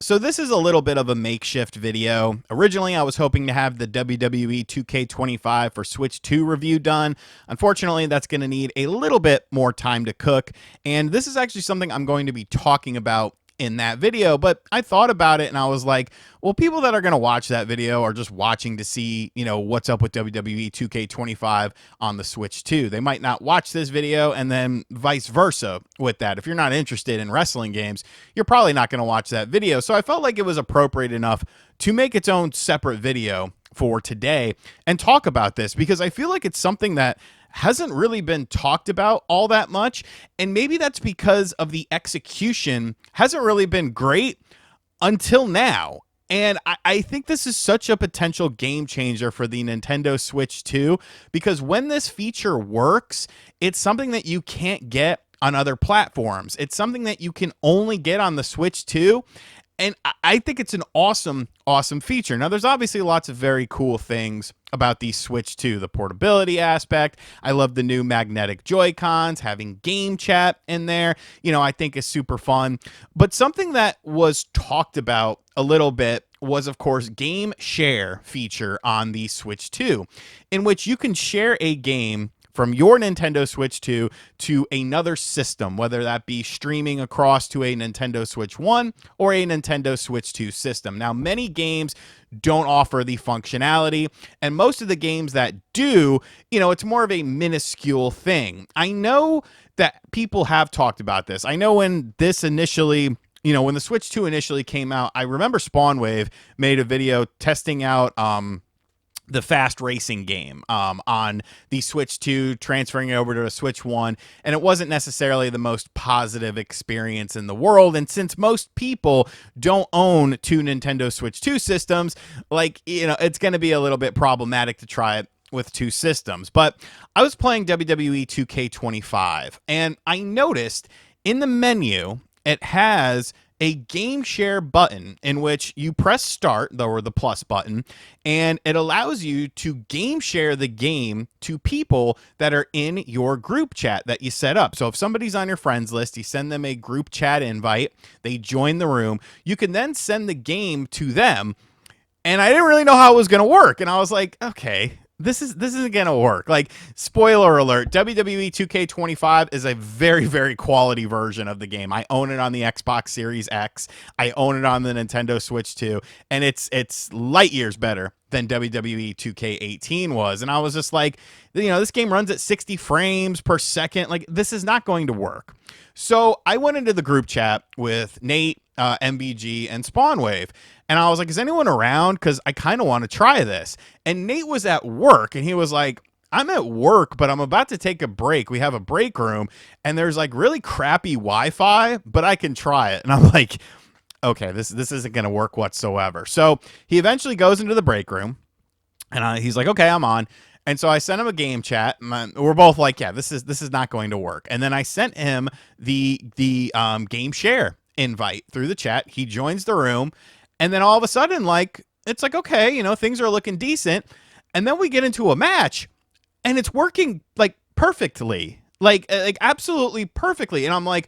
So this is a little bit of a makeshift video. Originally, I was hoping to have the WWE 2K25 for Switch 2 review done. Unfortunately, that's going to need a little bit more time to cook, and this is actually something I'm going to be talking about in that video, but I thought about it and I was like, well, people that are going to watch that video are just watching to see, what's up with WWE 2K25 on the Switch 2. They might not watch this video, and then vice versa with that. If you're not interested in wrestling games, you're probably not going to watch that video. So I felt like it was appropriate enough to make its own separate video for today and talk about this, because I feel like it's something that hasn't really been talked about all that much. And maybe that's because of the execution hasn't really been great until now. And I think this is such a potential game changer for the Nintendo Switch 2, because when this feature works, it's something that you can't get on other platforms. It's something that you can only get on the Switch 2. And I think it's an awesome, awesome feature. Now, there's obviously lots of very cool things about the Switch 2. The portability aspect. I love the new magnetic Joy-Cons, having game chat in there, I think is super fun. But something that was talked about a little bit was, of course, game share feature on the Switch 2, in which you can share a game from your Nintendo Switch 2 to another system, whether that be streaming across to a Nintendo Switch 1 or a Nintendo Switch 2 system. Now, many games don't offer the functionality, and most of the games that do, it's more of a minuscule thing. I know that people have talked about this. I know when this initially, when the Switch 2 initially came out, I remember Spawnwave made a video testing out the fast racing game on the Switch 2, transferring it over to a Switch 1, and it wasn't necessarily the most positive experience in the world. And since most people don't own two Nintendo Switch 2 systems, it's going to be a little bit problematic to try it with two systems. But I was playing WWE 2K25, and I noticed in the menu it has a game share button in which you press start, or the plus button, and it allows you to game share the game to people that are in your group chat that you set up. So if somebody's on your friends list, you send them a group chat invite, they join the room, you can then send the game to them. And I didn't really know how it was going to work. And I was like, okay, this isn't going to work. Like, spoiler alert, WWE 2K25 is a very, very quality version of the game. I own it on the Xbox Series X. I own it on the Nintendo Switch 2, and it's light years better than WWE 2K18 was. And I was just like, this game runs at 60 frames per second. Like, this is not going to work. So I went into the group chat with Nate, MBG, and Spawnwave, and I was like, is anyone around? Because I kind of want to try this. And Nate was at work, and he was like, I'm at work, but I'm about to take a break. We have a break room, and there's like really crappy Wi-Fi, but I can try it. And I'm like, okay, this isn't going to work whatsoever. So he eventually goes into the break room, and he's like, okay, I'm on. And so I sent him a game chat. And we're both like, yeah, this is not going to work. And then I sent him the game share invite through the chat. He joins the room, and then all of a sudden, it's like, okay, things are looking decent. And then we get into a match, and it's working like perfectly, like absolutely perfectly. And I'm like,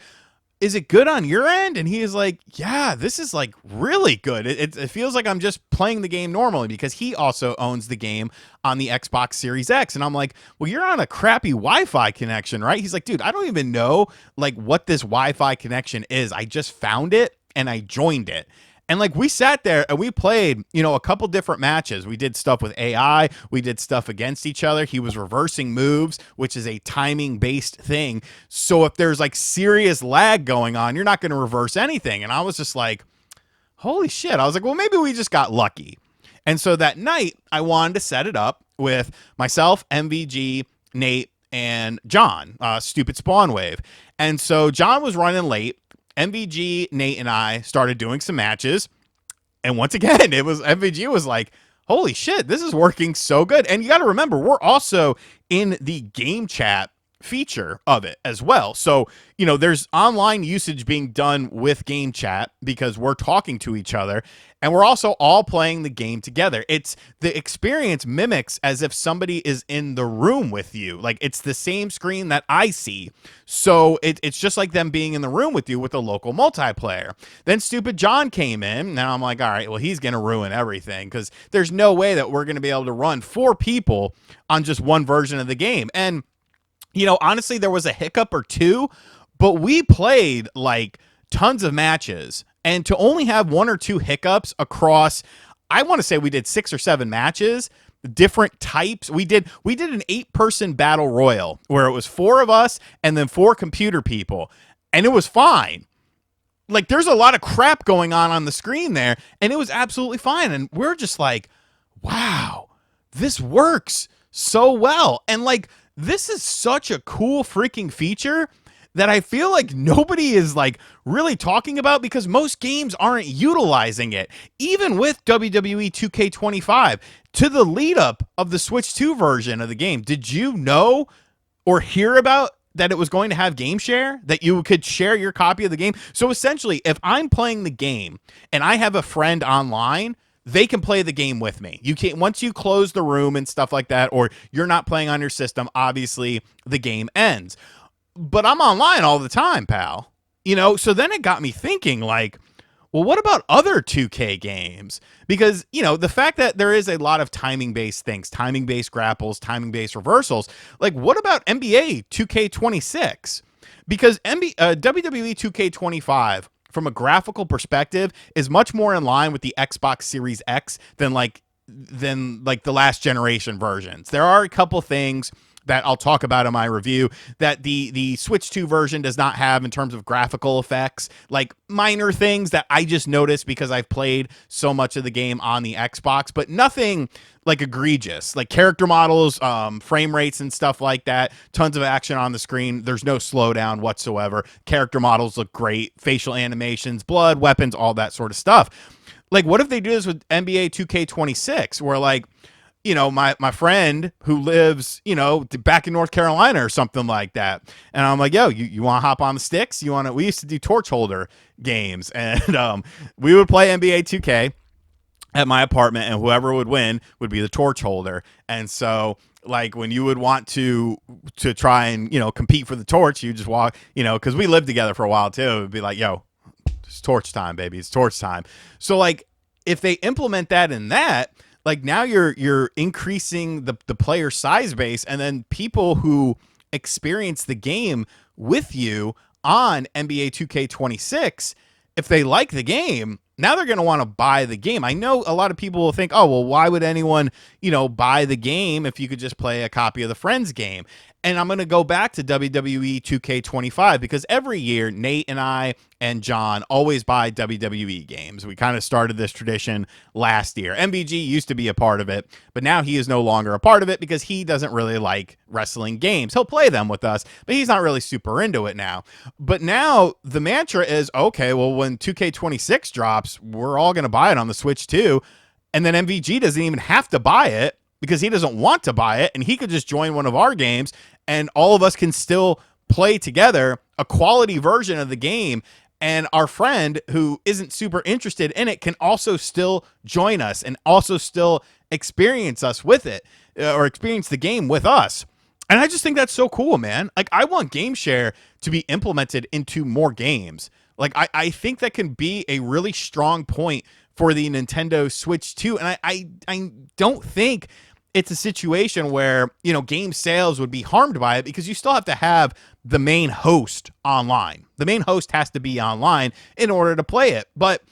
is it good on your end? And he is like, yeah, this is like really good. It feels like I'm just playing the game normally, because he also owns the game on the Xbox Series X. And I'm like, well, you're on a crappy Wi-Fi connection, right? He's like, dude, I don't even know what this Wi-Fi connection is. I just found it and I joined it. And we sat there and we played, a couple different matches. We did stuff with AI. We did stuff against each other. He was reversing moves, which is a timing based thing. So if there's serious lag going on, you're not going to reverse anything. And I was just like, holy shit. I was like, well, maybe we just got lucky. And so that night I wanted to set it up with myself, MVG, Nate, and John, Stupid Spawnwave. And so John was running late. MVG, Nate, and I started doing some matches, and once again, MVG was like, holy shit, this is working so good. And you got to remember, we're also in the game chat feature of it as well. So, there's online usage being done with game chat because we're talking to each other and we're also all playing the game together. It's the experience mimics as if somebody is in the room with you. Like it's the same screen that I see. So it's just like them being in the room with you with a local multiplayer. Then Stupid John came in. Now I'm like, all right, well, he's going to ruin everything because there's no way that we're going to be able to run 4 people on just one version of the game. And honestly, there was a hiccup or two, but we played like tons of matches, and to only have 1 or 2 hiccups across, I want to say we did 6 or 7 matches, different types. We did an 8-person battle royal where it was 4 of us and then 4 computer people, and it was fine. Like there's a lot of crap going on the screen there, and it was absolutely fine. And we're just like, wow, this works so well. And like, this is such a cool freaking feature that I feel like nobody is like really talking about because most games aren't utilizing it. Even with WWE 2K25, to the lead up of the Switch 2 version of the game, did you know or hear about that it was going to have game share, that you could share your copy of the game? So essentially, if I'm playing the game and I have a friend online, they can play the game with me. You can't, once you close the room and stuff like that, or you're not playing on your system, obviously the game ends. But I'm online all the time, pal. So then it got me thinking like, well, what about other 2K games? Because, the fact that there is a lot of timing-based things, timing-based grapples, timing-based reversals, like what about NBA 2K26? Because WWE 2K25, from a graphical perspective, is much more in line with the Xbox Series X than the last generation versions. There are a couple things that I'll talk about in my review that the Switch 2 version does not have in terms of graphical effects, like minor things that I just noticed because I've played so much of the game on the Xbox, but nothing like egregious, like character models, frame rates and stuff like that. Tons of action on the screen. There's no slowdown whatsoever. Character models look great. Facial animations, blood, weapons, all that sort of stuff. Like, what if they do this with NBA 2K26, where like, my friend who lives, back in North Carolina or something like that. And I'm like, yo, you want to hop on the sticks? We used to do torch holder games, and we would play NBA 2K at my apartment, and whoever would win would be the torch holder. And so like when you would want to try and, compete for the torch, you just walk, cause we lived together for a while too. It would be like, yo, it's torch time, baby. It's torch time. So like if they implement that in that, like now you're increasing the player size base, and then people who experience the game with you on NBA 2K26, if they like the game, now they're going to want to buy the game. I know a lot of people will think, oh, well, why would anyone, buy the game if you could just play a copy of the Friends game? And I'm going to go back to WWE 2K25 because every year Nate and I and John always buy WWE games. We kind of started this tradition last year. MBG used to be a part of it, but now he is no longer a part of it because he doesn't really like wrestling games. He'll play them with us, but he's not really super into it now. But now the mantra is, okay, well, when 2K26 drops, we're all going to buy it on the Switch too. And then MVG doesn't even have to buy it because he doesn't want to buy it, and he could just join one of our games and all of us can still play together a quality version of the game. And our friend who isn't super interested in it can also still join us and also still experience us with it, or experience the game with us. And I just think that's so cool, man. Like, I want game share to be implemented into more games. Like, I think that can be a really strong point for the Nintendo Switch 2. And I don't think it's a situation where, game sales would be harmed by it, because you still have to have the main host online. The main host has to be online in order to play it. But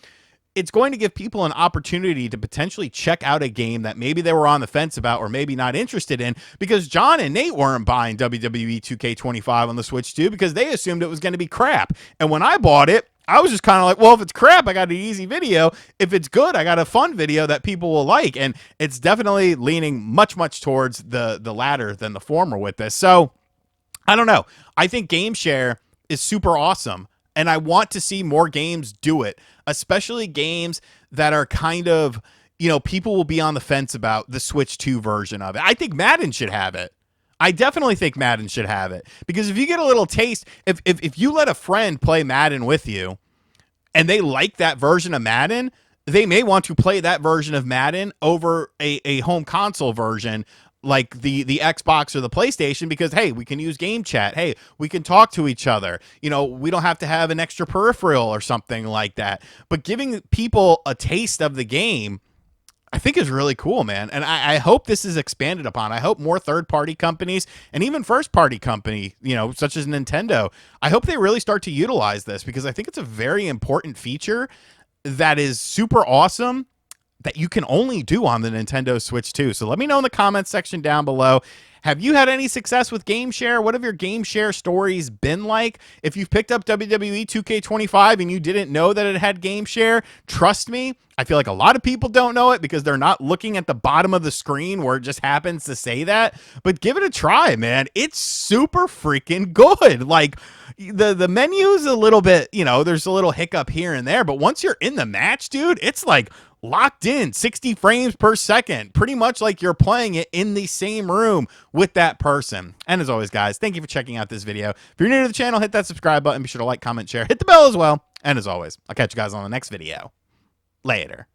it's going to give people an opportunity to potentially check out a game that maybe they were on the fence about or maybe not interested in, because John and Nate weren't buying WWE 2K25 on the Switch 2 because they assumed it was going to be crap. And when I bought it, I was just kind of like, well, if it's crap, I got an easy video. If it's good, I got a fun video that people will like. And it's definitely leaning much, much towards the latter than the former with this. So I don't know. I think game share is super awesome, and I want to see more games do it, especially games that are kind of, people will be on the fence about the Switch 2 version of it. I think Madden should have it. I definitely think Madden should have it, because if you get a little taste, if you let a friend play Madden with you and they like that version of Madden, they may want to play that version of Madden over a home console version like the Xbox or the PlayStation, because hey, we can use game chat. Hey, we can talk to each other. You know, we don't have to have an extra peripheral or something like that. But giving people a taste of the game, I think is really cool, man. And I hope this is expanded upon. I hope more third-party companies and even first-party company, you know, such as Nintendo, I hope they really start to utilize this, because I think it's a very important feature that is super awesome that you can only do on the Nintendo Switch 2. So let me know in the comments section down below. Have you had any success with Game Share? What have your Game Share stories been like? If you've picked up WWE 2K25 and you didn't know that it had Game Share, trust me, I feel like a lot of people don't know it because they're not looking at the bottom of the screen where it just happens to say that. But give it a try, man. It's super freaking good. Like, the menu's a little bit, you know, there's a little hiccup here and there, but once you're in the match, dude, it's like locked in 60 frames per second, pretty much like you're playing it in the same room with that person. And as always, guys, thank you for checking out this video. If you're new to the channel, hit that subscribe button. Be sure to like, comment, share, hit the bell as well. And as always, I'll catch you guys on the next video. Later.